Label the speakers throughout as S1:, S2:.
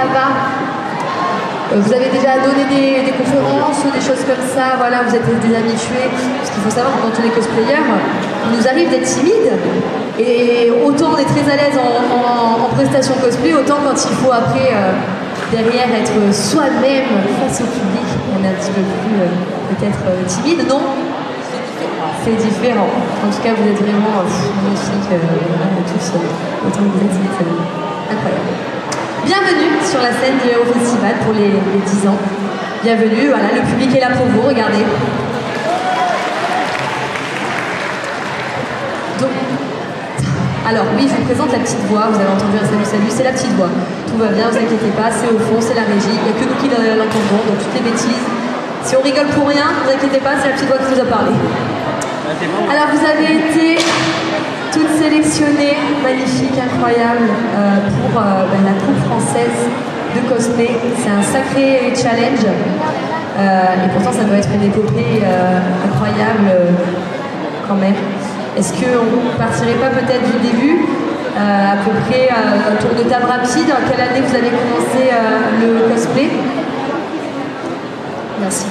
S1: ça va? Vous avez déjà donné des conférences ou des choses comme ça, voilà, vous êtes des habitués. Parce qu'il faut savoir que quand on est cosplayer, il nous arrive d'être timide. Et autant on est très à l'aise en prestation cosplay, autant quand il faut après, derrière, être soi-même face au public, on est un petit peu plus peut-être timide, non? C'est différent. En tout cas, vous êtes vraiment magnifiques, tous, autant que vous êtes incroyable. Bienvenue sur la scène au festival pour les 10 ans. Bienvenue, voilà, le public est là pour vous, regardez. Donc, alors oui, je vous présente la petite voix, vous avez entendu un salut, salut, c'est la petite voix. Tout va bien, vous inquiétez pas, c'est au fond, c'est la régie, il n'y a que nous qui l'entendons, donc toutes les bêtises. Si on rigole pour rien, ne vous inquiétez pas, c'est la petite voix qui vous a parlé. Alors vous avez été toutes sélectionnées, magnifiques, incroyables, pour la Coupe française de cosplay. C'est un sacré challenge, et pourtant ça doit être une épopée incroyable quand même. Est-ce qu'on partirait pas peut-être du début, à peu près un tour de table rapide? En quelle année vous avez commencé le cosplay? Merci.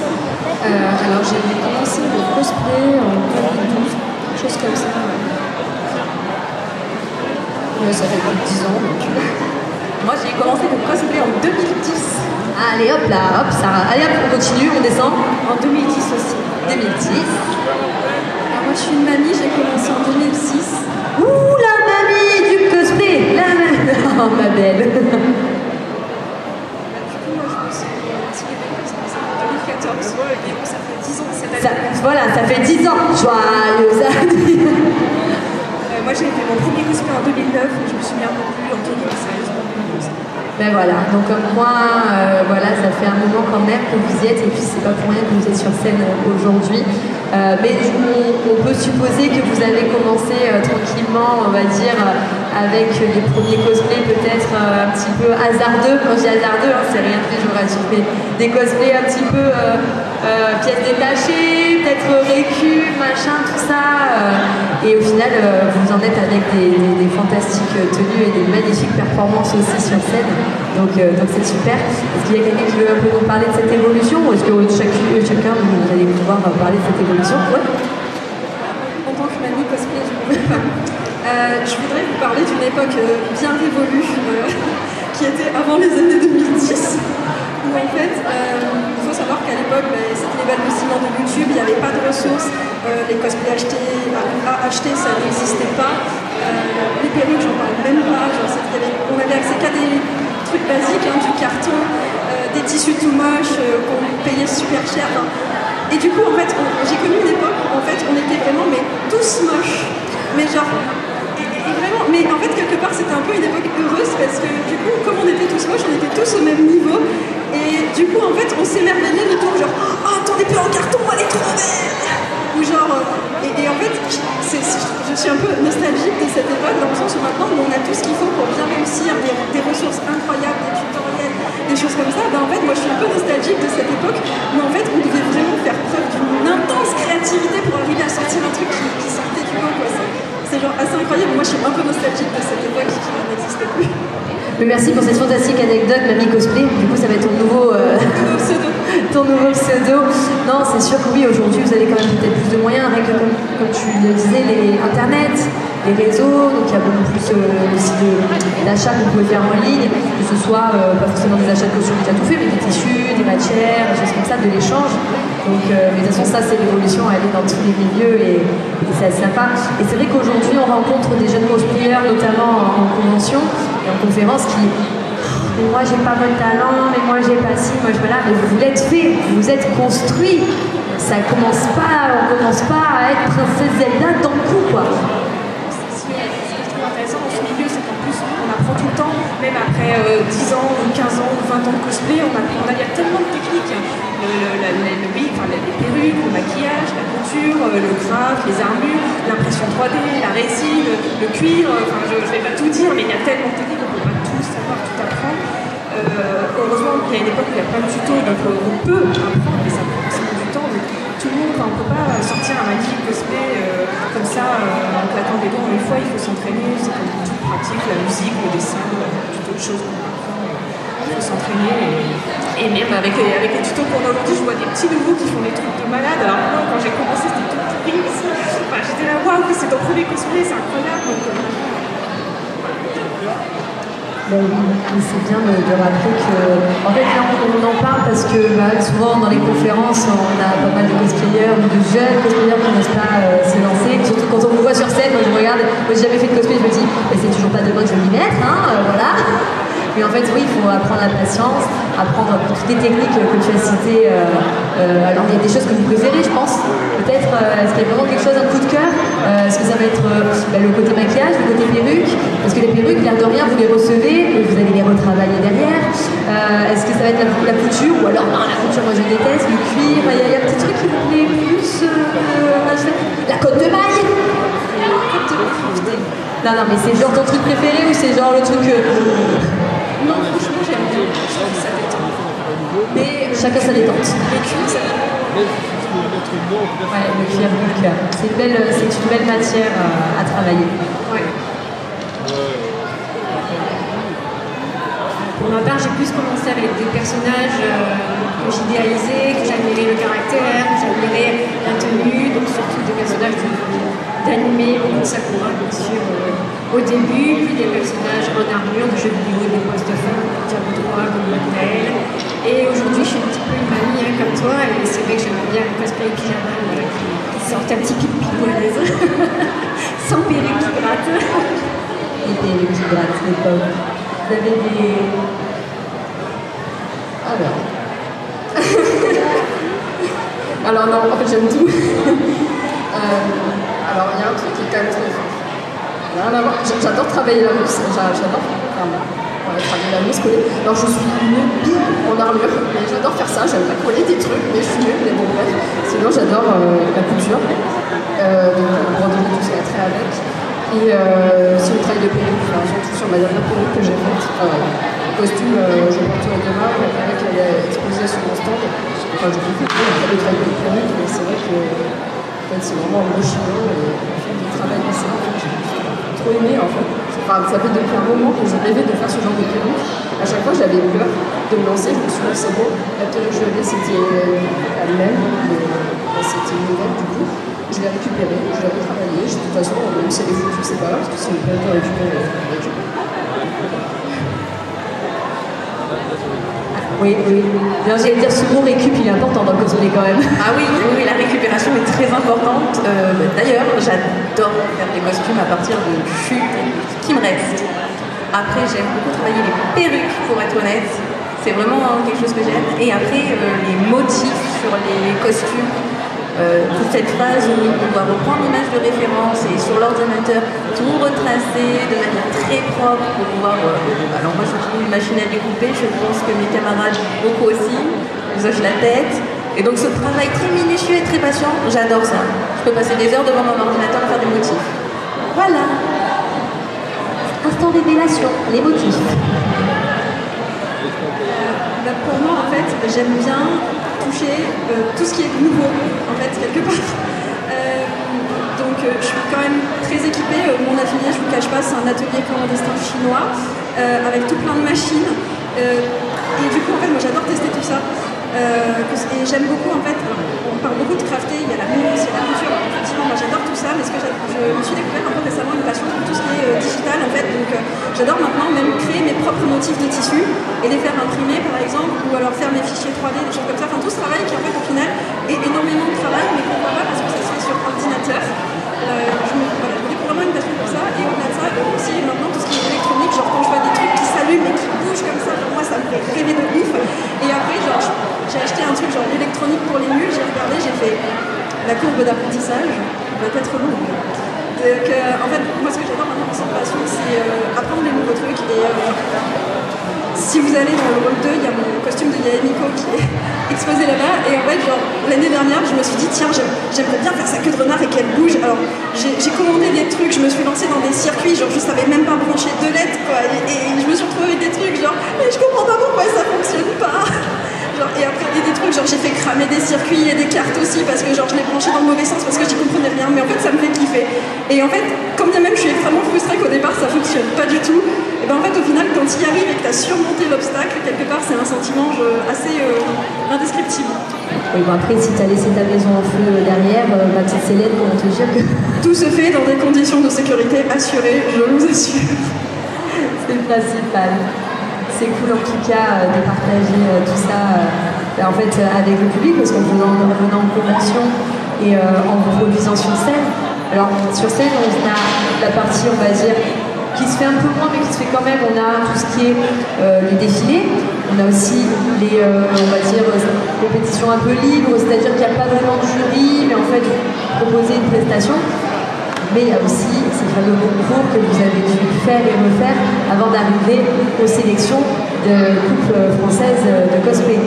S2: Alors j'ai commencé le cosplay en 2012, quelque chose comme ça. Ça fait plus de 10 ans. Donc.
S1: Moi j'ai commencé le cosplay en 2010. Allez hop là, hop, Sarah. Allez hop, on continue, on descend.
S2: En 2010 aussi.
S1: 2010.
S2: Alors moi je suis une mamie, j'ai commencé en 2006.
S1: Ouh, la mamie du cosplay, la mamie. Oh ma belle.
S2: Du coup moi je me suis inscrite en 2014. Et bon, ça fait 10 ans cette année.
S1: Voilà, ça fait 10 ans. Joyeux anniversaire.
S2: Moi j'ai fait mon premier cosplay en 2009 et je me suis mis un peu plus en tenue sérieusement en 2011.
S1: Ben voilà, donc comme moi, voilà, ça fait un moment quand même que vous y êtes, et puis c'est pas pour rien que vous êtes sur scène aujourd'hui. Mais on peut supposer que vous avez commencé tranquillement, on va dire, avec les premiers cosplays peut-être un petit peu hasardeux. Quand je dis hasardeux, hein, c'est rien de fait, je vous rassure, mais des cosplays un petit peu pièces détachées, peut-être récup, machin, tout ça. Et au final, vous en êtes avec des fantastiques tenues et des magnifiques performances aussi sur scène. Donc c'est super. Est-ce qu'il y a quelqu'un qui veut un peu nous parler de cette évolution, ou est-ce que chacun vous allez pouvoir parler de cette évolution? Ouais.
S2: En tant que mamie cosplay, je voudrais vous parler d'une époque bien révolue qui était avant les années 2010. Où en fait, il faut savoir qu'à l'époque, c'était les balbutiements de YouTube, il n'y avait pas de ressources, les cosplays à acheter, ça n'existait pas. Les perruques, j'en parle même pas. On avait accès qu'à des trucs basiques, hein, du carton, des tissus tout moches qu'on payait super cher. Et du coup, en fait, j'ai connu une époque où en fait, on était vraiment tous moches. Mais genre, et vraiment, mais en fait, quelque part, c'était un peu une époque heureuse parce que du coup, comme on était tous moches, on était tous au même niveau. Et du coup, en fait, on s'émerveillait du tout, genre, oh, ton épée en carton, elle est trop belle! Ou genre, et en fait, je suis un peu nostalgique de cette époque, dans le sens où maintenant, on a tout ce qu'il faut pour bien réussir, des ressources incroyables, des tutoriels, des choses comme ça. En fait, moi, je suis un peu nostalgique de cette époque, mais en fait, on devait vraiment faire preuve d'une intense créativité pour arriver à sortir un truc qui sortait du lot, quoi. C'est genre assez incroyable. Moi, je suis un peu nostalgique de cette époque qui n'existe plus.
S1: Mais merci pour cette fantastique anecdote, mamie cosplay. Du coup, ça va être ton nouveau
S2: pseudo.
S1: Ton nouveau pseudo. Non, c'est sûr que oui, aujourd'hui, vous avez quand même peut-être plus de moyens, avec, comme tu le disais, Internet, les réseaux. Donc, il y a beaucoup plus aussi d'achats que vous pouvez faire en ligne, que ce soit pas forcément des achats de costumes déjà tout fait, mais des tissus, des matières, des choses comme ça, de l'échange. Donc, mais de toute façon, ça, c'est l'évolution, elle est dans tous les milieux, et c'est assez sympa. Et c'est vrai qu'aujourd'hui, on rencontre des jeunes cosplayers, notamment en convention et en conférence, qui mais moi j'ai pas votre talent, mais moi j'ai pas ci, moi je veux là, mais vous l'êtes fait, vous vous êtes construit. Ça commence pas, on commence pas à être princesse Zelda d'un coup, quoi.
S2: Ce que je trouve intéressant dans ce milieu, c'est qu'en plus on apprend tout le temps, même après 10 ans, 15 ans, 20 ans de cosplay, il y a tellement de techniques. Les perruques, le maquillage, la couture, le craft, les armures, l'impression 3D, la résine, le cuir, je vais pas tout dire, mais il y a tellement de techniques qu'on peut pas tout savoir, tout apprendre. Heureusement qu'il y a une époque où il y a plein de tutos, donc on peut apprendre, mais ça prend forcément du temps. Donc tout le monde, on ne peut pas sortir un magnifique cosplay comme ça en claquant des doigts. Il faut s'entraîner, c'est comme toute pratique, la musique, le dessin, toute autre chose qu'on peut apprendre.
S3: faut s'entraîner. Et même avec les tutos qu'on a aujourd'hui, je vois des petits nouveaux qui font des trucs de malade. Alors moi, quand j'ai commencé, c'était tout pourri aussi. Enfin, j'étais là, waouh, c'est ton premier cosplay, c'est incroyable. Donc,
S1: c'est bien de rappeler que, en fait, là, on en parle parce que souvent dans les conférences, on a pas mal de cosplayers ou de jeunes cosplayers qui n'osent pas se lancer. Surtout quand on me voit sur scène, moi je me regarde, moi j'ai jamais fait de cosplay, je me dis, mais c'est toujours pas demain que je vais m'y mettre, hein, voilà. Mais en fait, oui, il faut apprendre la patience, apprendre toutes les techniques que tu as citées. Alors, il y a des choses que vous préférez, je pense. Peut-être, est-ce qu'il y a vraiment quelque chose, un coup de cœur? Est-ce que ça va être le côté maquillage, le côté perruque? Parce que les perruques, l'air de rien, vous les recevez et vous allez les retravailler derrière. Est-ce que ça va être la couture? Ou alors, non, la couture, moi je déteste, le cuir. Il y a un petit truc qui vous plaît plus. La cotte de maille. Non, mais c'est genre ton truc préféré ou c'est genre le truc...
S2: Non, franchement, j'aime bien. Je trouve que ça détend.
S1: Mais chacun sa détente.
S2: Le cuir, ça détend.
S1: Ouais, le cuir, c'est une belle matière à travailler.
S2: Ouais.
S4: Pour ma part, j'ai plus commencé avec des personnages que j'idéalisais, que j'admirais le caractère, que j'admirais la tenue, donc surtout des personnages d'animé, beaucoup de Sakura, bien sûr, au début, puis des personnages en armure de jeux vidéo, des post-femmes, comme Diablo 3, comme Magnael. Et aujourd'hui, je suis un petit peu une mamie comme toi, et c'est vrai que j'aime bien le cosplay pyjama, qui sortent un petit pipi sans perruque qui gratte.
S1: Les perruques qui grattent, les pauvres. Vous avez des...
S5: Alors non, en fait j'aime tout. Alors il y a un truc qui est quand même très fort. J'adore travailler la mousse, j'adore travailler la mousse, coller. Alors je suis une bille en armure, mais j'adore faire ça, j'aime pas coller des trucs, mais je suis nulle, mais bon bref. Sinon j'adore la couture, broderie, tout ce qui a trait avec. Et si on travaille de perruque, surtout sur ma dernière perruque que j'ai faite, le costume, je porte demain, la perruque elle est exposée sur mon stand. Enfin, je préfère le travail de perruque, mais c'est vrai que en fait, c'est vraiment un gros chignon et on fait du travail assez rapide. J'ai trop aimé en fait. Enfin, ça fait depuis un moment que je rêvais de faire ce genre de perruque. À chaque fois, j'avais peur de me lancer. Je me suis dit, c'est bon, la perruque que je l'ai, c'était la même, c'était une nouvelle du coup. Je l'ai récupérée, je l'ai retravaillée. De toute façon, même si elle est foutue, c'est pas grave, parce que c'est une perruque à récupérer.
S1: Oui. J'allais dire ce mot récup, il est important dans le cosplay quand même.
S3: Ah oui, la récupération est très importante. D'ailleurs, j'adore faire des costumes à partir de chutes qui me restent. Après, j'aime beaucoup travailler les perruques, pour être honnête. C'est vraiment quelque chose que j'aime. Et après, les motifs sur les costumes. Toute cette phase où on doit reprendre l'image de référence et sur l'ordinateur tout retracer de manière très propre pour pouvoir... alors moi je trouve une machine à découper, je pense que mes camarades beaucoup aussi, ils hochent la tête. Et donc ce travail très minutieux et très patient, j'adore ça. Je peux passer des heures devant mon ordinateur à faire des motifs. Voilà.
S1: Instant révélation, les motifs.
S2: Pour moi, en fait, j'aime bien toucher tout ce qui est nouveau, en fait, quelque part. Donc, je suis quand même très équipée. Mon atelier, je ne vous cache pas, c'est un atelier clandestin chinois avec tout plein de machines. Et du coup, en fait, moi, j'adore tester tout ça. Et j'aime beaucoup, en fait, on parle beaucoup de crafter, il y a la mousse, il y a la couture. Effectivement, moi, j'adore tout ça, mais je me suis découvert un peu récemment une passion pour tout ce qui est digital, en fait. Donc, j'adore maintenant même créer mes propres motifs de tissu et les faire imprimer, par exemple, ou alors faire mes fichiers 3D, des choses comme ça. Enfin, tout ce travail qui, en fait, au final, est énormément de travail, mais qu'on voit pas parce que ça se fait sur ordinateur. Je me découvre vraiment une passion pour ça. Et au-delà de ça, aussi, maintenant, tout ce qui est électronique, genre quand je vois des trucs qui s'allument et qui bougent comme ça, pour moi, ça me fait rêver de ouf. Et après, genre, j'ai acheté un truc genre l'électronique pour les nuls, j'ai regardé, j'ai fait la courbe d'apprentissage, va être longue. Donc, en fait, moi, ce que j'adore maintenant en passion, c'est apprendre les nouveaux trucs. Et si vous allez dans le rôle 2, il y a mon costume de Yaemiko qui est exposé là-bas. Et en fait, genre, l'année dernière, je me suis dit, tiens, j'aimerais bien faire sa queue de renard et qu'elle bouge. Alors, j'ai commandé des trucs, je me suis lancée dans des circuits, genre, je savais même pas brancher 2 lettres, quoi. Et je me suis retrouvée avec des trucs, genre, mais je comprends pas pourquoi ça fonctionne pas. Genre, et après, il y a des trucs genre j'ai fait cramer des circuits et des cartes aussi parce que genre je l'ai branché dans le mauvais sens parce que j'y comprenais rien, mais en fait ça me fait kiffer. Et en fait, quand bien même je suis extrêmement frustrée qu'au départ ça fonctionne pas du tout, et ben en fait au final quand tu y arrives et que tu as surmonté l'obstacle, quelque part c'est un sentiment assez indescriptible.
S1: Oui, bon après si tu as laissé ta maison en feu derrière, ma petite Célène, comment te dire que...
S2: Tout se fait dans des conditions de sécurité assurées, je vous assure.
S1: C'est le principal. C'est cool en tout cas de partager tout ça en fait, avec le public, parce qu'en venant en convention et en produisant sur scène. Alors sur scène, on a la partie, on va dire, qui se fait un peu moins, mais qui se fait quand même. On a tout ce qui est les défilés, on a aussi les, on va dire, compétitions un peu libres, c'est-à-dire qu'il n'y a pas vraiment de jury, mais en fait, vous proposez une prestation. Mais il y a aussi ces fameux concours que vous avez dû faire et refaire avant d'arriver aux sélections de couples françaises de cosplay.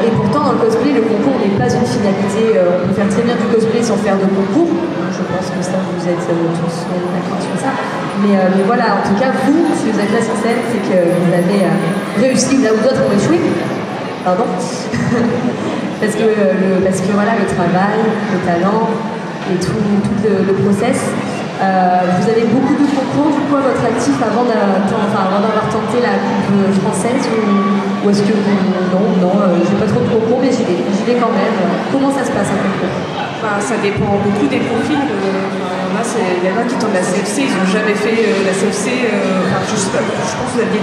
S1: Et pourtant, dans le cosplay, le concours n'est pas une finalité. On peut faire très bien du cosplay sans faire de concours. Je pense que ça, vous êtes tous d'accord sur ça. Mais voilà, en tout cas, vous, si vous êtes là sur scène, c'est que vous avez réussi là où d'autres ont échoué. Pardon. parce que voilà, le travail, le talent et tout le process. Vous avez beaucoup de concours du coup à votre actif avant d'avoir tenté la coupe française ou est-ce que non, j'ai pas trop de concours mais j'y vais quand même. Comment ça se passe un concours?
S3: Ça dépend beaucoup des profils. Il y en a qui tentent la CFC, ils n'ont jamais fait la CFC. Je sais pas, je pense que vous aviez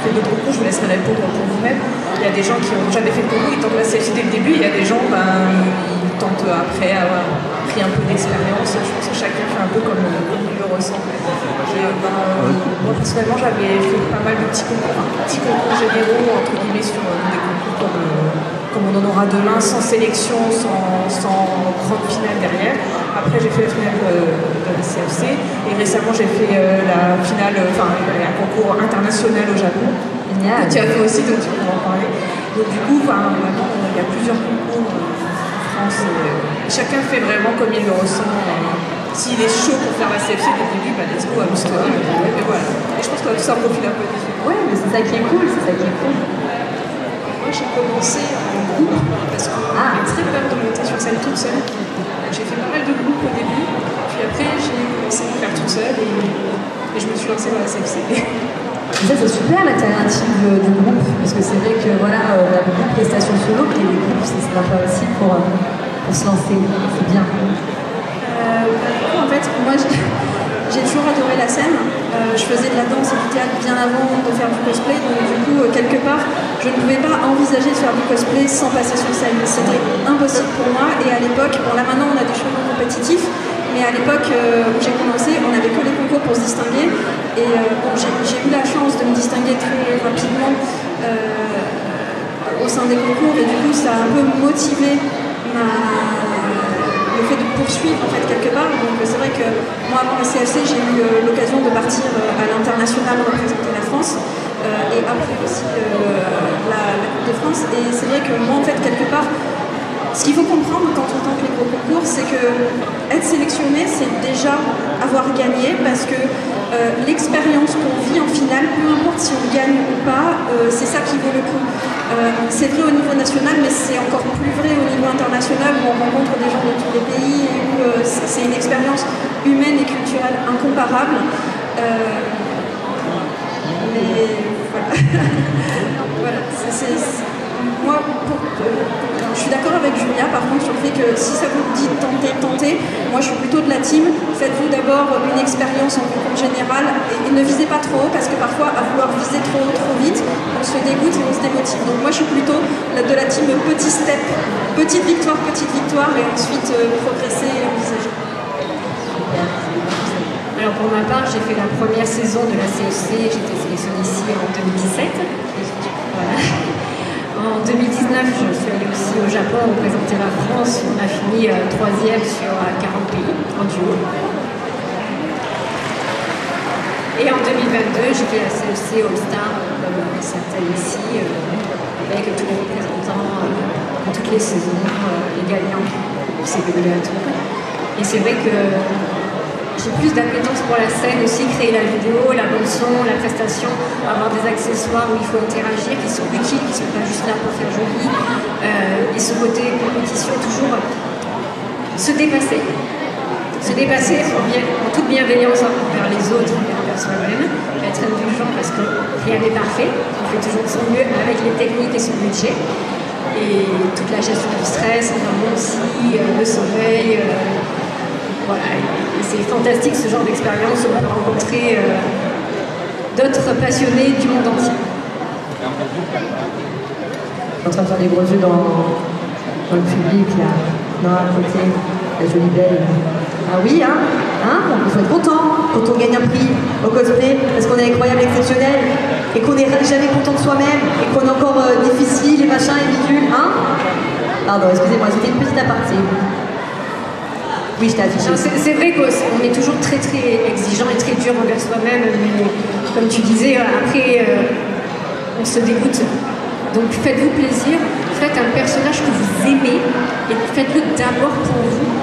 S3: fait d'autres concours, je vous laisserai répondre pour vous-même. Il y a des gens qui n'ont jamais fait de concours, ils tentent la CFC dès le début. Il y a des gens, ils tentent après avoir pris un peu d'expérience. Je pense que chacun fait un peu comme il le ressent. Moi personnellement, j'avais fait pas mal de petits concours généraux, entre guillemets, sur des concours comme on en aura demain, sans sélection, sans grande finale derrière. Après, j'ai fait la finale de la CFC et récemment, j'ai fait la finale, un concours international au Japon.
S1: Yeah.
S3: Tu as fait aussi, donc tu peux en parler. Donc, du coup, maintenant, il y a plusieurs concours en France. Chacun fait vraiment comme il le ressent. S'il est chaud pour faire la CFC dès le début, let's go, amuse-toi. Et voilà. Et je pense qu'on a tous un profil un peu différent.
S1: Ouais, mais c'est ça qui est cool,
S2: Moi, j'ai commencé en groupe parce que j'avais très peur de monter sur scène toute seule. J'ai fait pas mal de groupes au début, puis après j'ai commencé à faire toute seule et je me suis lancée dans la CFC.
S1: Ça c'est super l'alternative du groupe, parce que c'est vrai que voilà, on a beaucoup de prestations solo, mais les groupes c'est sympa aussi pour se lancer, c'est bien.
S2: En fait, moi j'ai toujours adoré la scène. Je faisais de la danse et du théâtre bien avant de faire du cosplay, donc du coup, quelque part, je ne pouvais pas envisager de faire du cosplay sans passer sur scène. C'était impossible pour moi, et à l'époque, là maintenant on a des cheveux compétitifs, mais à l'époque où j'ai commencé, on n'avait que les concours pour se distinguer, et j'ai eu la chance de me distinguer très rapidement au sein des concours, et du coup ça a un peu motivé le fait de poursuivre en fait quelque part. Donc c'est vrai que moi avant la CFC j'ai eu l'occasion de partir à l'international représenter la France et après aussi la Coupe de France, et c'est vrai que moi en fait quelque part ce qu'il faut comprendre quand on tente les gros concours, c'est que être sélectionné c'est déjà avoir gagné, parce que l'expérience qu'on vit en finale, peu importe si on gagne ou pas, c'est ça qui vaut le coup. C'est vrai au niveau national, mais c'est encore plus vrai au niveau international où on rencontre des gens de tous les pays et où c'est une expérience humaine et culturelle incomparable. Mais voilà. Voilà, moi, je suis d'accord avec Julia par contre sur le fait que si ça vous dit tenter, moi je suis plutôt de la team. Faites-vous d'abord une expérience en concours général et ne visez pas trop haut, parce que parfois à vouloir viser trop vite, on se dégoûte et on se démotive. Donc moi je suis plutôt de la team petit step, petite victoire et ensuite progresser et envisager.
S4: Alors pour ma part, j'ai fait la première saison de la CFC, j'étais sélectionnée ici en 2017. Voilà. En 2019, je suis allée aussi au Japon représenter la France. On a fini 3e sur 40 pays en duo. Et en 2022, j'ai fait la CFC All-Star, comme certaines ici, avec tous les représentants de toutes les saisons, les gagnants, c'est venu à tout. Et c'est vrai que j'ai plus d'appétence pour la scène aussi, créer la vidéo, la bande-son, la prestation, avoir des accessoires où il faut interagir, qui sont utiles, qui ne sont pas juste là pour faire joli. Et ce côté compétition, toujours se dépasser. Se dépasser en toute bienveillance envers les autres et envers soi-même, être indulgent parce que rien n'est parfait, on fait toujours de son mieux avec les techniques et son budget. Et toute la gestion du stress, évidemment aussi, le sommeil. Voilà. Et c'est fantastique ce genre d'expérience où on peut rencontrer d'autres passionnés du monde entier.
S1: Je suis en train de faire des gros yeux dans le public, là. Non, à côté, la jolie belle. Ah oui, hein, il faut être content quand on gagne un prix au cosplay, parce qu'on est incroyable, exceptionnel, et qu'on n'est jamais content de soi-même, et qu'on est encore difficile, et machin, et bidule, hein. Pardon, excusez-moi, c'était une petite aparté. Oui, je t'ai affiché.
S4: C'est vrai qu'on est toujours très très exigeant et très dur envers soi-même, mais comme tu disais, après, on se dégoûte. Donc faites-vous plaisir, faites un personnage que vous aimez, et faites-le d'abord pour vous.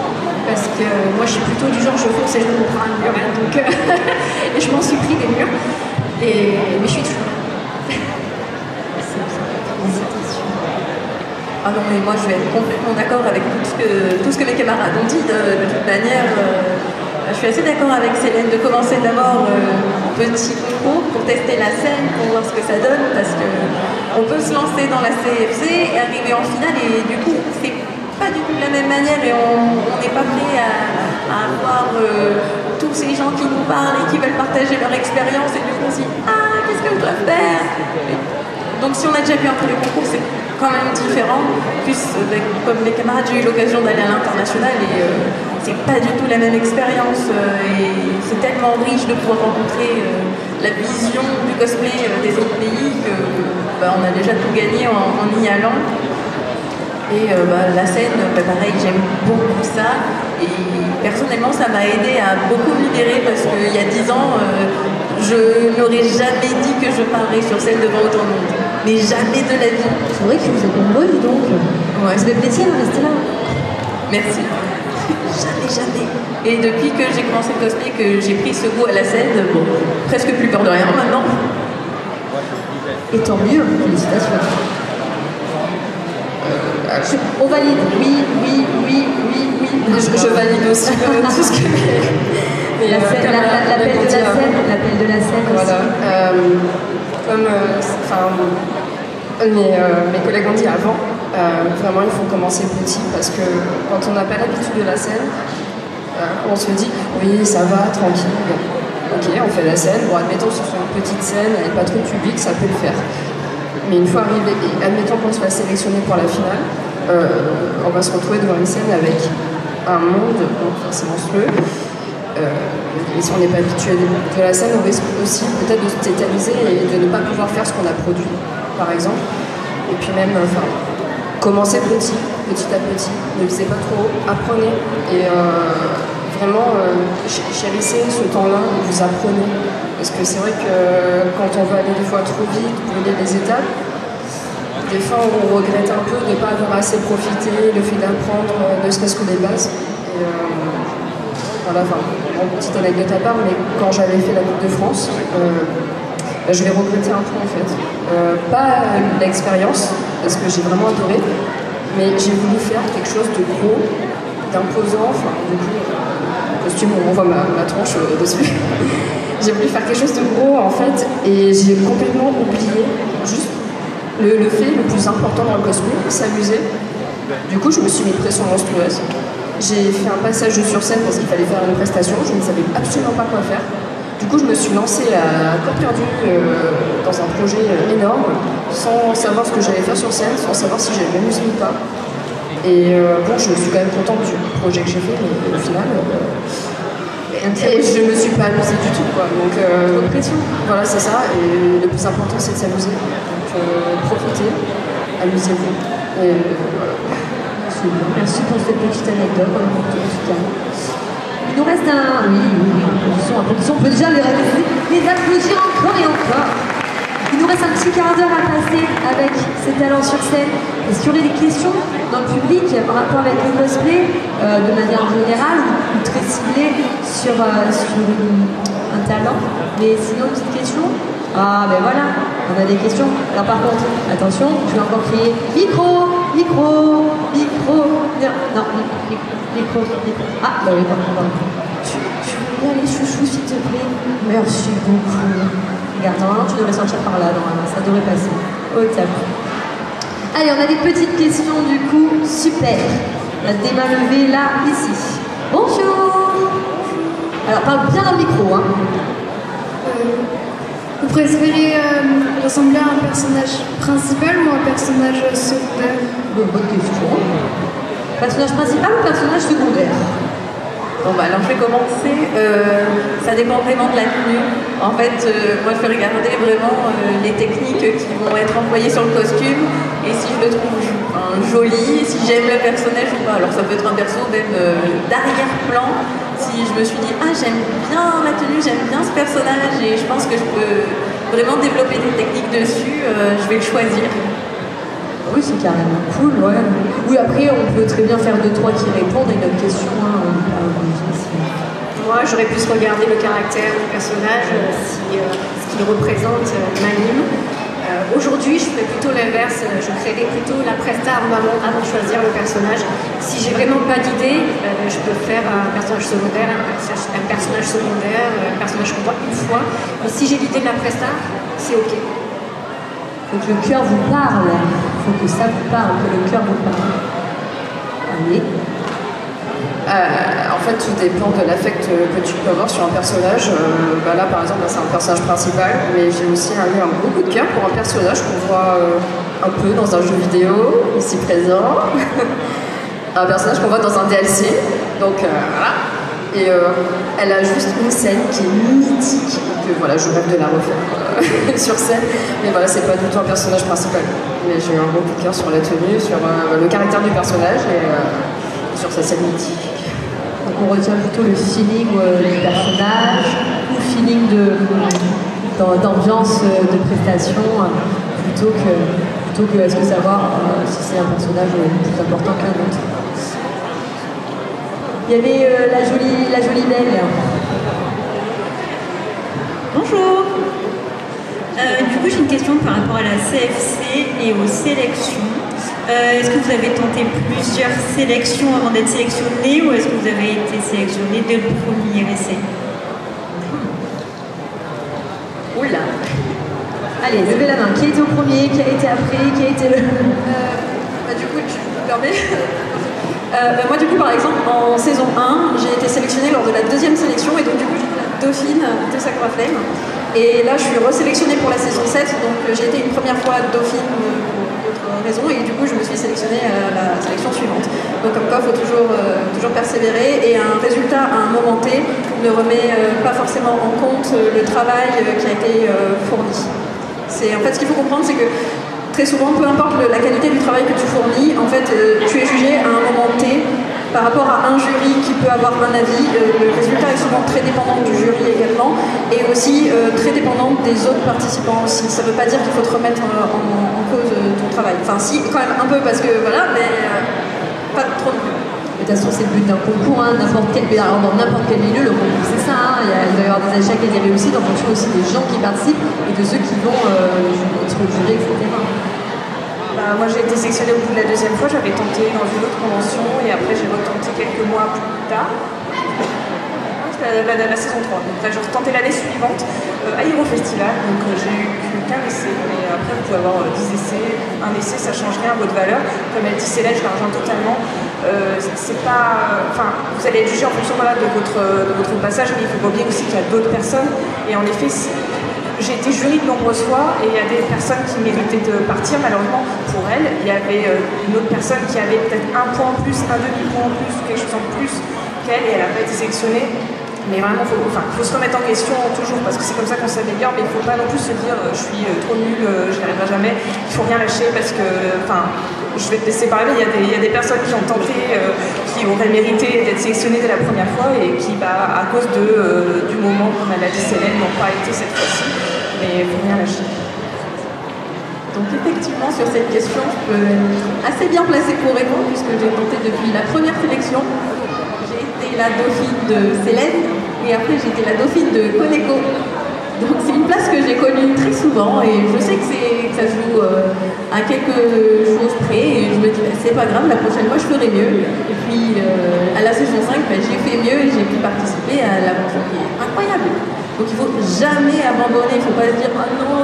S4: Parce que moi je suis plutôt du genre je fonce et je me prends un mur, hein, donc et je m'en suis pris des murs, mais je suis toujours là.
S3: Ah non, mais moi je vais être complètement d'accord avec tout ce que mes camarades ont dit. De toute manière, je suis assez d'accord avec Célène de commencer d'abord petit groupe pour tester la scène, pour voir ce que ça donne, parce qu'on peut se lancer dans la CFC et arriver en finale, et du coup c'est pas du tout de la même manière, et on n'est pas prêt à avoir tous ces gens qui nous parlent et qui veulent partager leur expérience, et du coup on se dit ah, qu'est-ce que je dois faire. Donc si on a déjà vu un peu les concours, c'est quand même différent. Plus comme mes camarades, j'ai eu l'occasion d'aller à l'international, et c'est pas du tout la même expérience, et c'est tellement riche de pouvoir rencontrer la vision du cosplay des autres pays que on a déjà tout gagné en y allant. Et la scène, pareil, j'aime beaucoup ça, et personnellement ça m'a aidé à beaucoup me libérer, parce qu'il y a 10 ans, je n'aurais jamais dit que je parlerais sur scène devant autant de monde, mais jamais de la vie.
S1: C'est vrai que vous êtes nombreux, dis donc. Ouais. Ça fait plaisir de rester là.
S3: Merci. Jamais. Et depuis que j'ai commencé le cosplay, que j'ai pris ce goût à la scène, bon, presque plus peur de rien maintenant.
S1: Et tant mieux, félicitations. On valide, oui.
S5: Je valide aussi tout ce que
S1: l'appel de la scène aussi.
S5: Voilà. Comme mes collègues ont dit avant, vraiment il faut commencer petit, parce que quand on n'a pas l'habitude de la scène, on se dit oui ça va, tranquille, ok on fait la scène, bon admettons sur une petite scène avec pas trop de public, ça peut le faire. Mais une fois arrivé, et admettons qu'on se fasse sélectionner pour la finale, on va se retrouver devant une scène avec un monde c'est monstrueux. Et si on n'est pas habitué de la scène, on risque aussi peut-être de se tétaniser et de ne pas pouvoir faire ce qu'on a produit, par exemple. Et puis même, commencez petit à petit, ne visez pas trop, apprenez. Et vraiment, chérissez ce temps-là où vous apprenez. Parce que c'est vrai que quand on va aller des fois trop vite, brûler les étapes, des fois on regrette un peu de ne pas avoir assez profité, le fait d'apprendre ne serait-ce que les bases. Et, voilà, une petite anecdote à part, mais quand j'avais fait la Coupe de France, je vais regretter un peu en fait. Pas l'expérience, parce que j'ai vraiment adoré, mais j'ai voulu faire quelque chose de gros, d'imposant, du coup, costume où on voit ma tronche dessus. J'ai voulu faire quelque chose de gros en fait, et j'ai complètement oublié juste le fait le plus important dans le cosplay, s'amuser. Du coup, je me suis mis une pression monstrueuse. J'ai fait un passage sur scène parce qu'il fallait faire une prestation, je ne savais absolument pas quoi faire. Du coup, je me suis lancée à corps perdu dans un projet énorme, sans savoir ce que j'allais faire sur scène, sans savoir si j'allais m'amuser ou pas. Et bon, je suis quand même contente du projet que j'ai fait, mais au final, et je me suis pas amusée du tout, quoi. Donc, voilà, c'est ça. Et le plus important, c'est de s'amuser. Donc, profitez, amusez-vous. Et voilà.
S1: Merci pour cette petite anecdote. Il nous reste un... Oui, applaudissons. On peut déjà les applaudir encore et encore. Il nous reste un petit quart d'heure à passer avec ces talents sur scène. Est-ce qu'il y aurait des questions dans le public par rapport avec le cosplay, de manière générale, ou très ciblée sur un talent? Mais sinon, une petite question? Ah, ben voilà, on a des questions. Alors par contre, attention, je vais encore crier micro, micro, micro. Non, micro, micro. Ah, bah oui, pardon. Tu veux bien les chouchous, s'il te plaît? Merci beaucoup. Regarde, normalement, tu devrais sortir par là, normalement, ça devrait passer. Au top. Allez, on a des petites questions du coup, super. On a des mains levées là, ici. Bonjour. Alors, parle bien dans le micro, hein.
S6: Vous préférez ressembler à un personnage principal ou un personnage secondaire?
S1: Bonne question. Personnage principal ou personnage secondaire?
S3: Bon bah alors je vais commencer, ça dépend vraiment de la tenue. En fait, moi je vais regarder vraiment les techniques qui vont être employées sur le costume et si je le trouve joli, si j'aime le personnage ou pas. Alors ça peut être un perso même d'arrière-plan, si je me suis dit ah j'aime bien la tenue, j'aime bien ce personnage et je pense que je peux vraiment développer des techniques dessus, je vais le choisir.
S1: Oui, c'est carrément cool, ouais. Oui, après, on peut très bien faire 2-3 qui répondent à une autre question. Hein.
S4: Moi, j'aurais pu regarder le caractère du personnage, si ce qu'il représente m'anime. Aujourd'hui, je ferais plutôt l'inverse. Je créerais plutôt la presta avant de choisir le personnage. Si j'ai vraiment pas d'idée, je peux faire un personnage secondaire, un personnage secondaire, un personnage qu'on voit une fois. Mais si j'ai l'idée de la presta, c'est OK.
S1: Faut que le cœur vous parle. Faut que ça vous parle, que le cœur vous parle. Allez.
S5: En fait, tout dépend de l'affect que tu peux avoir sur un personnage. Là, par exemple, c'est un personnage principal, mais j'ai aussi eu un gros coup de cœur pour un personnage qu'on voit un peu dans un jeu vidéo, ici présent. Un personnage qu'on voit dans un DLC. Donc, voilà. Et elle a juste une scène qui est mythique, que voilà, je rêve de la refaire sur scène. Mais voilà, c'est pas du tout un personnage principal. Mais j'ai eu un gros coup de cœur sur la tenue, sur le caractère du personnage et sur sa scène mythique.
S1: Donc on retient plutôt le feeling du personnage, ou feeling d'ambiance de prestation, plutôt que est-ce que savoir si c'est un personnage plus important qu'un autre. Il y avait la jolie belle.
S7: Bonjour. Du coup, j'ai une question par rapport à la CFC et aux sélections. Est-ce que vous avez tenté plusieurs sélections avant d'être sélectionné ou est-ce que vous avez été sélectionné dès le premier essai?
S1: Oula. Allez, levez la main. Qui a été au premier? Qui a été après? Qui a été le...
S2: Du coup, tu me permets moi, du coup, par exemple, en saison 1, j'ai été sélectionnée lors de la deuxième sélection et donc, du coup, j'étais la dauphine de Sakura Flame. Et là, je suis resélectionnée pour la saison 7, donc j'ai été une première fois dauphine pour d'autres raisons et du coup, je me suis sélectionnée à la sélection suivante. Donc, comme quoi, il faut toujours persévérer et un résultat à un moment T ne remet pas forcément en compte le travail qui a été fourni. En fait, ce qu'il faut comprendre, c'est que très souvent, peu importe la qualité du travail que tu fournis, en fait, tu es jugé à un moment T par rapport à un jury qui peut avoir un avis. Le résultat est souvent très dépendant du jury également et aussi très dépendant des autres participants aussi. Ça ne veut pas dire qu'il faut te remettre en cause ton travail. Enfin, si, quand même un peu parce que voilà, mais pas trop de plus.
S1: De toute façon, c'est le but d'un concours, hein, dans n'importe quel milieu, le concours c'est ça, hein, il va y avoir des échecs et des réussites en fonction aussi des gens qui participent et de ceux qui vont être jurés, etc.
S8: Moi j'ai été sélectionnée au bout de la deuxième fois, j'avais tenté dans une autre convention et après j'ai retenté quelques mois plus tard. La saison 3. Donc là j'ai retenté l'année suivante à Hero Festival, donc j'ai eu qu'un essai, mais après vous pouvez avoir 10 essais. Un essai ça change rien à votre valeur. Comme elle dit Céleste, je la rejoins totalement. C'est pas. Enfin, vous allez être jugé en fonction de votre passage, mais il faut pas oublier aussi qu'il y a d'autres personnes. Et en effet, j'ai été jury de nombreuses fois et il y a des personnes qui méritaient de partir. Malheureusement pour elle, il y avait une autre personne qui avait peut-être un point en plus, un demi-point en plus, quelque chose en plus qu'elle et elle n'a pas été sélectionnée. Mais vraiment, faut se remettre en question toujours parce que c'est comme ça qu'on s'améliore, mais il ne faut pas non plus se dire je suis trop nulle, je n'y arriverai jamais. Il ne faut rien lâcher parce que, je vais te laisser parler, il y a des personnes qui ont tenté, qui auraient mérité d'être sélectionnées dès la première fois et qui, à cause du moment qu'on a la DCLN, n'ont pas été cette fois-ci. Mais il ne faut rien lâcher.
S3: Donc effectivement, sur cette question, je peux être assez bien placée pour répondre, puisque j'ai monté depuis la première sélection. J'ai été la dauphine de Célène, et après j'ai été la dauphine de Coneco. Donc c'est une place que j'ai connue très souvent, et je sais que ça se joue à quelque chose près, et je me dis, c'est pas grave, la prochaine fois je ferai mieux. Et puis à la saison 5, j'ai fait mieux, et j'ai pu participer à l'aventure qui est incroyable. Donc il ne faut jamais abandonner, il ne faut pas se dire ah non,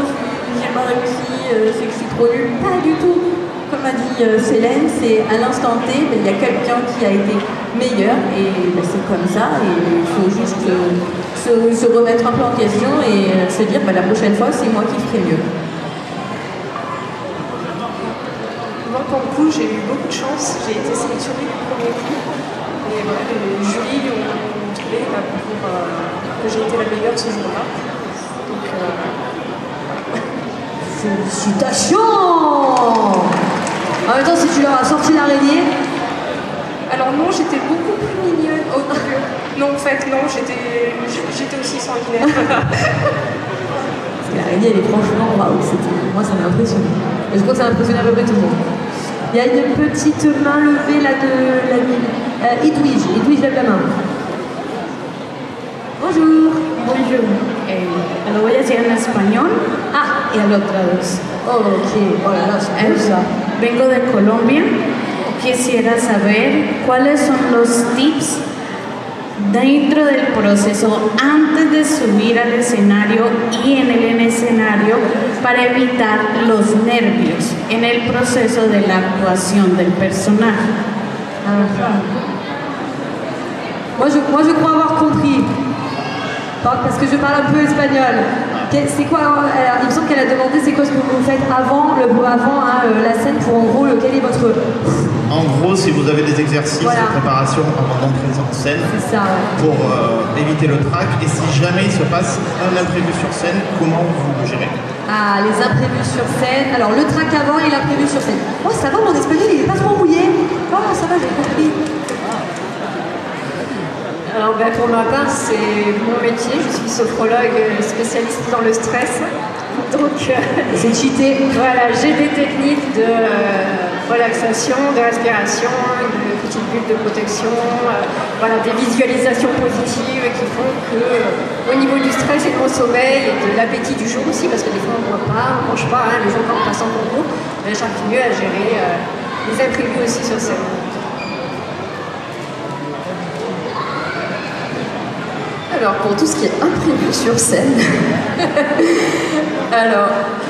S3: j'ai pas réussi, c'est que je suis trop nulle. Pas du tout. Comme a dit Célène, c'est à l'instant T, mais il y a quelqu'un qui a été meilleur et c'est comme ça. Et il faut juste se remettre un peu en question et se dire la prochaine fois, c'est moi qui ferai mieux.
S8: Moi, pour le coup, j'ai eu beaucoup de chance. J'ai été sélectionnée du premier coup. Et voilà, les jurys ont trouvé que j'ai été la meilleure ce jour-là. Donc,
S1: félicitations! En même temps, si tu leur as sorti l'araignée.
S8: Alors non, j'étais beaucoup plus mignonne au début. Non, en fait, non, j'étais aussi sanguinaire.
S1: Parce que l'araignée, elle est franchement, waouh, moi ça m'a impressionné. Et je crois que ça a impressionné à peu près tout le monde. Il y a une petite main levée là de la ville. Edwige, lève la main. Bonjour.
S9: Bonjour. Lo voy a decir en español.
S1: Ah, y al otro lado. Ok, hola,
S9: vengo de Colombia. Quisiera saber cuáles son los tips dentro del proceso antes de subir al escenario y en el escenario para evitar los nervios en el proceso de la actuación del personaje.
S1: Moi je crois avoir compris. Parce que je parle un peu espagnol. C'est quoi, il me semble qu'elle a demandé c'est quoi ce que vous faites avant la scène pour en gros quel est votre...
S10: En gros, si vous avez des exercices de préparation avant d'entrer en scène,
S1: ça,
S10: pour éviter le trac, et si jamais il se passe un imprévu sur scène, comment vous le gérez?
S1: Ah, les imprévus sur scène. Alors le trac avant et l'imprévu sur scène. Oh, ça va, mon espagnol il est pas trop rouillé. Oh, ça va, j'ai compris.
S4: Alors pour ma part, c'est mon métier. Je suis sophrologue spécialiste dans le stress. Donc,
S1: c'est cheaté.
S4: Voilà, j'ai des techniques de relaxation, de respiration, de petites bulles de protection, voilà, des visualisations positives qui font que, au niveau du stress et de mon sommeil et de l'appétit du jour aussi, parce que des fois on ne boit pas, on ne mange pas, les gens quand on passe en concours, j'arrive mieux à gérer les imprévus aussi sur scène.
S5: Alors, pour tout ce qui est imprévu sur scène, alors,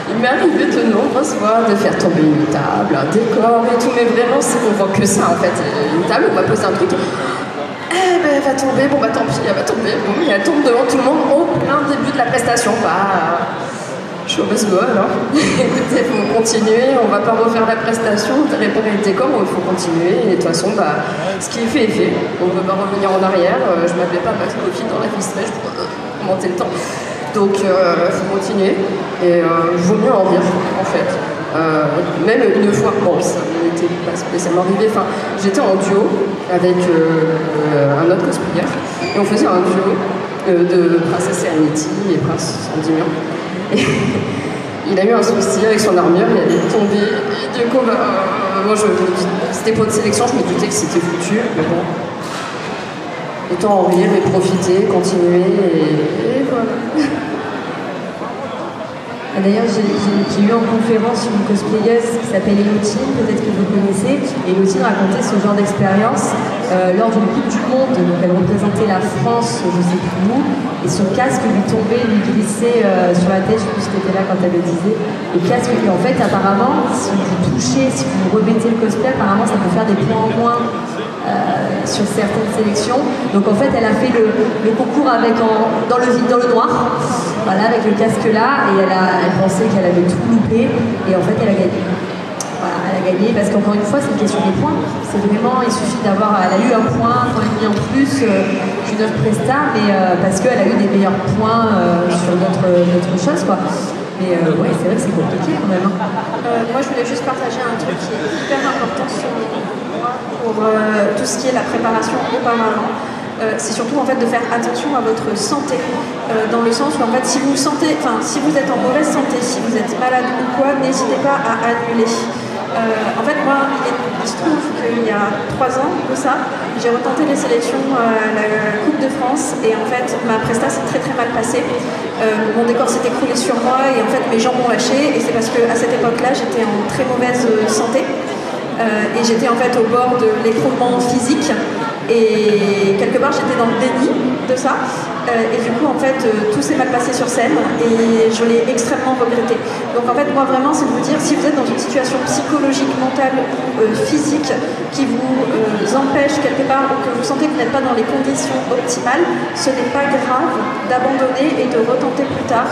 S5: il m'est arrivé de nombreuses fois de faire tomber une table, un décor et tout, mais vraiment, on voit que ça en fait. Une table, on va poser un truc, elle va tomber, bon bah tant pis, elle va tomber, bon, elle tombe devant tout le monde au plein début de la prestation. Show must go alors. Écoutez, il faut continuer, on va pas refaire la prestation, réparer le décor, il faut continuer. Et de toute façon, ce qui est fait est fait. On ne peut pas revenir en arrière. Je m'appelais pas Max Coffee dans la fiche pour monter le temps. Donc, il faut continuer. Et il vaut mieux en rire, en fait. Même une fois, bon, ça n'était pas spécialement arrivé. Enfin, j'étais en duo avec un autre cosplayer. Et on faisait un duo de Princesse Serenity et Prince Endymion. Il a eu un souci avec son armure, il est tombé, et du coup, moi, c'était pour une sélection, je me doutais que c'était foutu, mais bon, autant en rire et profiter, continuer, et voilà.
S1: D'ailleurs, j'ai eu en conférence une cosplayeuse qui s'appelle Elotine, peut-être que vous connaissez. Elotine racontait ce genre d'expérience lors d'une Coupe du Monde. Donc elle représentait la France, je ne sais plus où, et son casque lui tombait, lui glissait sur la tête, je sais plus ce que c'était là quand elle le disait. Et casque, et en fait, apparemment, si vous touchez, si vous remettez le cosplay, apparemment ça peut faire des points en moins sur certaines sélections. Donc en fait, elle a fait le concours avec dans le noir, voilà, avec le casque là, et elle pensait qu'elle avait tout loupé, et en fait, elle a gagné. Voilà, elle a gagné parce qu'encore une fois, c'est une question des points. C'est vraiment, il suffit d'avoir, elle a eu un point et demi en plus qu'une autre presta, mais parce qu'elle a eu des meilleurs points sur notre chose, quoi. Mais ouais, c'est vrai que c'est compliqué quand même.
S2: Moi, je voulais juste partager un truc qui est hyper important sur moi pour tout ce qui est la préparation auparavant. c'est surtout en fait de faire attention à votre santé, dans le sens où en fait si vous êtes en mauvaise santé, si vous êtes malade ou quoi, n'hésitez pas à annuler. En fait, moi, il se trouve qu'il y a 3 ans de ça, j'ai retenté les sélections à la Coupe de France et en fait, ma presta s'est très très mal passée. Mon décor s'est écroulé sur moi et en fait, mes jambes ont lâché et c'est parce qu'à cette époque-là, j'étais en très mauvaise santé et j'étais en fait au bord de l'écroulement physique et quelque part, j'étais dans le déni de ça. Et du coup, en fait, tout s'est mal passé sur scène et je l'ai extrêmement regretté. Donc, en fait, moi, vraiment, c'est de vous dire, si vous êtes dans une situation psychologique, mentale, physique, qui vous empêche quelque part, ou que vous sentez que vous n'êtes pas dans les conditions optimales, ce n'est pas grave d'abandonner et de retenter plus tard.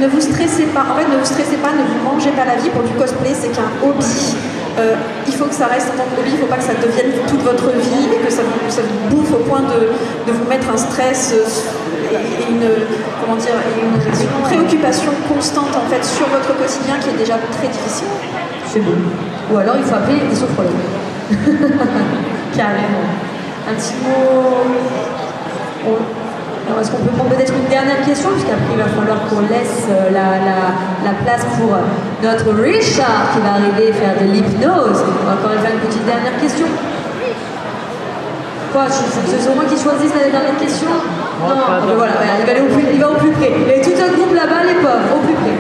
S2: Ne vous stressez pas. En fait, ne vous stressez pas, ne vous mangez pas la vie pour du cosplay, c'est qu'un hobby. Il faut que ça reste en tant que hobby, il ne faut pas que ça devienne toute votre vie et que ça vous bouffe au point de vous mettre un stress et une préoccupation constante en fait sur votre quotidien qui est déjà très difficile.
S1: C'est bon. Ou alors il faut appeler des sophrologues. Carrément. Un petit mot. Alors, est-ce qu'on peut prendre peut-être une dernière question, puisqu'après il va falloir qu'on laisse la place pour notre Richard qui va arriver faire de l'hypnose. On va encore faire une petite dernière question. Quoi, c'est moi qui choisisse la dernière question? Non, voilà, il va au plus près. Et tout un groupe là-bas, les pauvres, au plus près.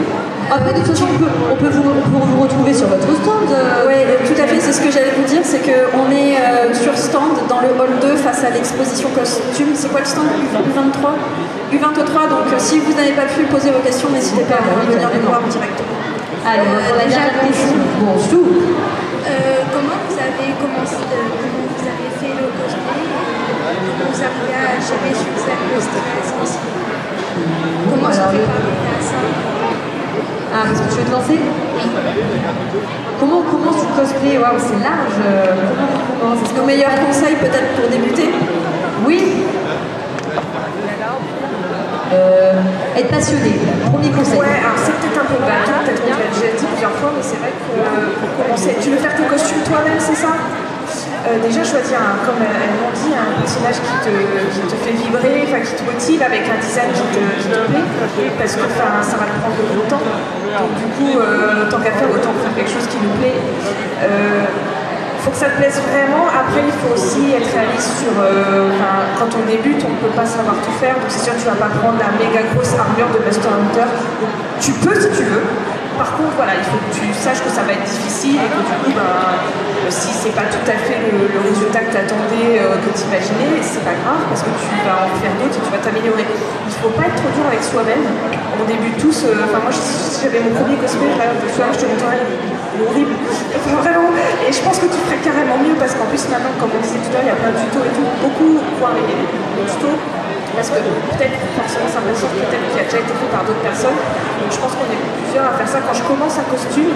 S1: Après, de toute façon, on peut vous retrouver sur votre stand.
S2: Oui, tout à fait, c'est ce que j'allais vous dire, c'est qu'on est sur stand dans le hall 2 face à l'exposition costume. C'est quoi le stand? U23 U23, donc si vous n'avez pas pu poser vos questions, n'hésitez pas à venir les voir directement.
S1: Allez, on va la dernière question. Bonjour.
S6: Comment vous avez commencé, comment vous avez fait le cosplay? Comment vous arrivez à gérer le stress aussi? Comment vous préparez à ça?
S1: Ah, parce que tu veux te lancer? Oui. Comment tu cosplay? Waouh, c'est large. Comment
S2: c'est nos meilleurs conseils peut-être pour débuter?
S1: Oui. Être passionné, premier conseil.
S8: Ouais, alors c'est peut-être un peu bateau, peut-être qu'on l'a déjà dit plusieurs fois, mais c'est vrai que pour commencer, tu veux faire tes costumes toi-même, c'est ça? Déjà choisir, comme elles m'ont dit, un personnage qui te fait vibrer, qui te motive, avec un design qui te plaît, parce que ça va te prendre beaucoup de temps. Donc du coup, tant qu'à faire, autant faire quelque chose qui nous plaît. Il faut que ça te plaise vraiment. Après, il faut aussi être réaliste sur... quand on débute, on ne peut pas savoir tout faire. Donc c'est sûr que tu ne vas pas prendre la méga grosse armure de Monster Hunter. Tu peux si tu veux. Par contre, voilà, il faut que tu saches que ça va être difficile et que du coup, si c'est pas tout à fait le résultat que tu attendais, que tu imaginais, c'est pas grave parce que tu vas en faire d'autres et tu vas t'améliorer. Il faut pas être trop dur avec soi-même. On débute tous. Moi, j'avais mon premier cosplay, là, je te montrerai, il est horrible. Vraiment. Et je pense que tu ferais carrément mieux parce qu'en plus, maintenant, comme on disait tout à l'heure, il y a plein de tutos et tout. Beaucoup vont arriver les tutos. Parce que peut-être, forcément, ça me semble peut-être qu'il a déjà été fait par d'autres personnes. Donc je pense qu'on est plusieurs à faire ça. Quand je commence un costume,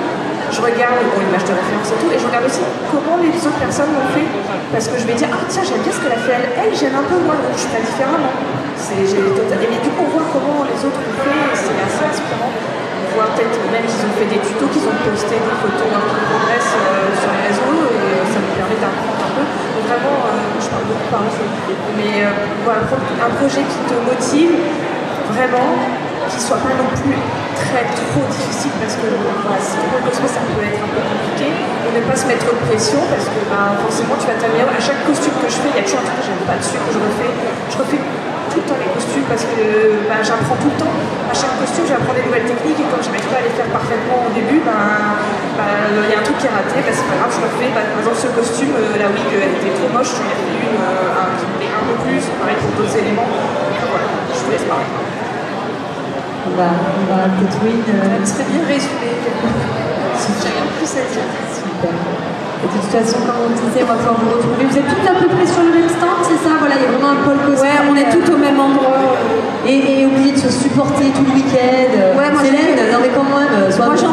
S8: je regarde l'image de référence et tout, et je regarde aussi comment les autres personnes l'ont fait. Parce que je vais dire, ah tiens, j'aime bien ce qu'elle a fait elle, j'aime un peu moi, donc je ferai différemment. Et du coup, on voit comment les autres l'ont fait, et c'est assez inspirant. On voit peut-être même qu'ils ont fait des tutos, qu'ils ont posté des photos qui progressent sur les réseaux, et ça nous permet d'apprendre un peu. Donc vraiment, je parle beaucoup par exemple. Mais voilà, un projet qui te motive, vraiment, qui soit pas non plus trop difficile parce que voilà, pour le cosplay ça peut être un peu compliqué et ne pas se mettre trop de pression parce que forcément tu vas t'améliorer. À chaque costume que je fais, il y a toujours un truc que j'aime pas dessus, que je refais tout le temps les costumes parce que j'apprends tout le temps. À chaque costume j'apprends des nouvelles techniques et comme je n'arrive pas à les faire parfaitement au début, il y a un truc qui est raté, c'est pas grave, je refais. Par exemple ce costume, la wig elle était trop moche, j'en ai fait une qui me plaît un peu plus, pareil pour d'autres éléments. Donc voilà, je vous laisse parler.
S1: On va peut-être
S2: très bien résumé. J'ai rien de plus à dire.
S1: Super. Et de toute façon, comme on disait, on va pouvoir vous retrouver. Vous êtes toutes à peu près sur le même stand, c'est ça? Voilà, il y a vraiment un pôle cosplay.
S2: Ouais, on est toutes au même endroit.
S1: Et oubliez de se supporter tout le week-end.
S2: Ouais, moi
S1: Célène, non mais quand même.
S2: Moi j'en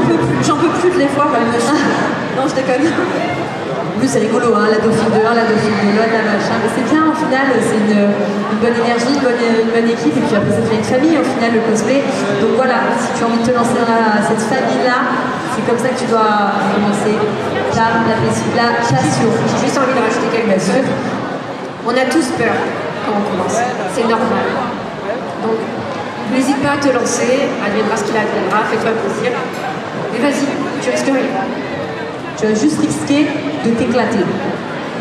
S2: peux plus de les voir. Non, je déconne.
S1: En plus, c'est rigolo, hein, la Dauphine de 1, la Dauphine de l'autre, la machin. Mais c'est bien, au final, c'est une bonne énergie, une bonne équipe. Et puis après, ça devient une famille, au final, le cosplay. Donc voilà, si tu as envie de te lancer dans cette famille-là, c'est comme ça que tu dois commencer par la passion.
S3: J'ai juste envie de rajouter quelque chose. On a tous peur.
S4: quand on commence. C'est normal. Donc, n'hésite pas à te lancer, adviendra ce qu'il adviendra, fais-toi plaisir. Mais vas-y, tu risques rien.
S1: Tu vas juste risquer de t'éclater.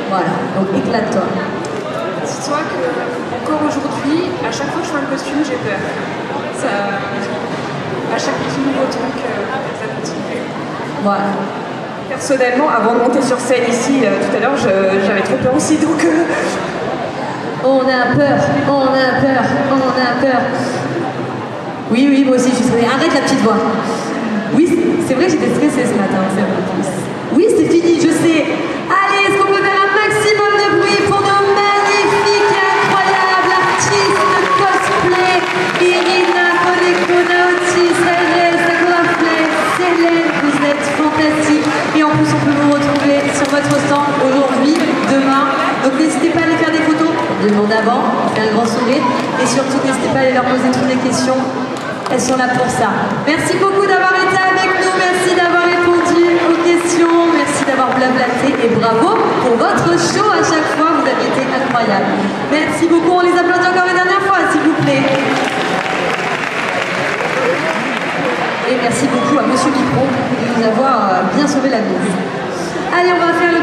S1: Voilà, donc éclate-toi.
S8: Dis-toi que encore aujourd'hui, à chaque fois que je fais un costume, j'ai peur. Ça, à chaque petit nouveau truc, ça continue.
S1: Voilà.
S8: Personnellement, avant de monter sur scène ici tout à l'heure, j'avais trop peur aussi, donc.
S1: On a peur, on a peur, on a peur. Oui, oui, moi aussi je suis stressée. Arrête la petite voix. Oui, c'est vrai que j'étais stressée ce matin, c'est vrai. Oui, c'est fini, je sais. Allez, est-ce qu'on peut faire un maximum de bruit pour nos magnifiques et incroyables artistes de cosplay? Irina, Koneko, Naotis, Thérèse, Aquaflex, Célène, vous êtes fantastiques. Et en plus, on peut vous retrouver sur votre stand aujourd'hui, demain. Donc n'hésitez pas à aller faire des photos, demande avant, faire un grand sourire. Et surtout, n'hésitez pas à aller leur poser toutes les questions. Elles sont là pour ça. Merci beaucoup d'avoir été avec nous. Merci d'avoir répondu aux questions. Merci d'avoir blablaté. Et bravo pour votre show à chaque fois. Vous avez été incroyable. Merci beaucoup. On les applaudit encore une dernière fois, s'il vous plaît. Et merci beaucoup à Monsieur Micro de nous avoir bien sauvé la vie. Allez, on va faire le